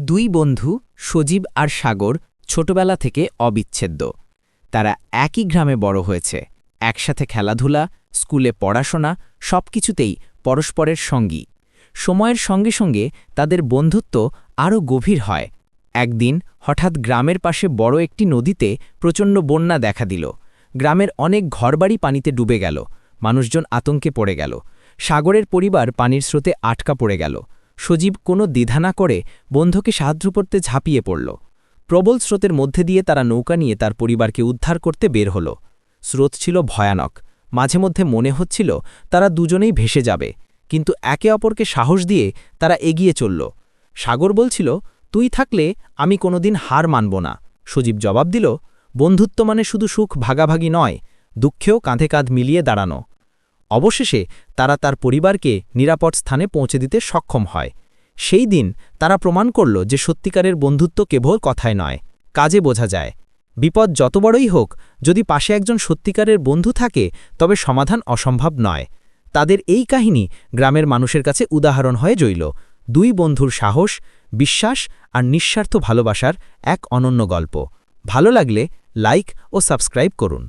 দুই বন্ধু সজীব আর সাগর ছোটবেলা থেকে অবিচ্ছেদ্য। তারা একই গ্রামে বড় হয়েছে, একসাথে খেলাধুলা, স্কুলে পড়াশোনা সবকিছুতেই পরস্পরের সঙ্গী। সময়ের সঙ্গে সঙ্গে তাদের বন্ধুত্ব আরও গভীর হয়। একদিন হঠাৎ গ্রামের পাশে বড় একটি নদীতে প্রচণ্ড বন্যা দেখা দিল। গ্রামের অনেক ঘরবাড়ি পানিতে ডুবে গেল, মানুষজন আতঙ্কে পড়ে গেল। সাগরের পরিবার পানির স্রোতে আটকা পড়ে গেল। সজীব কোনো দ্বিধা না করে বন্ধুকে সাহায্য করতে ঝাঁপিয়ে পড়ল। প্রবল স্রোতের মধ্যে দিয়ে তারা নৌকা নিয়ে তার পরিবারকে উদ্ধার করতে বের হল। স্রোত ছিল ভয়ানক, মাঝে মধ্যে মনে হচ্ছিল তারা দুজনেই ভেসে যাবে, কিন্তু একে অপরকে সাহস দিয়ে তারা এগিয়ে চলল। সাগর বলছিল, তুই থাকলে আমি কোনোদিন হার মানব না। সজীব জবাব দিল, বন্ধুত্ব মানে শুধু সুখ ভাগাভাগি নয়, দুঃখেও কাঁধে কাঁধ মিলিয়ে দাঁড়ানো। অবশেষে তারা তার পরিবারকে নিরাপদ স্থানে পৌঁছে দিতে সক্ষম হয়। সেই দিন তারা প্রমাণ করল যে সত্যিকারের বন্ধুত্ব কেবল কথায় নয়, কাজে বোঝা যায়। বিপদ যত বড়ই হোক, যদি পাশে একজন সত্যিকারের বন্ধু থাকে তবে সমাধান অসম্ভব নয়। তাদের এই কাহিনী গ্রামের মানুষের কাছে উদাহরণ হয়ে রইল। দুই বন্ধুর সাহস, বিশ্বাস আর নিঃস্বার্থ ভালোবাসার এক অনন্য গল্প। ভালো লাগলে লাইক ও সাবস্ক্রাইব করুন।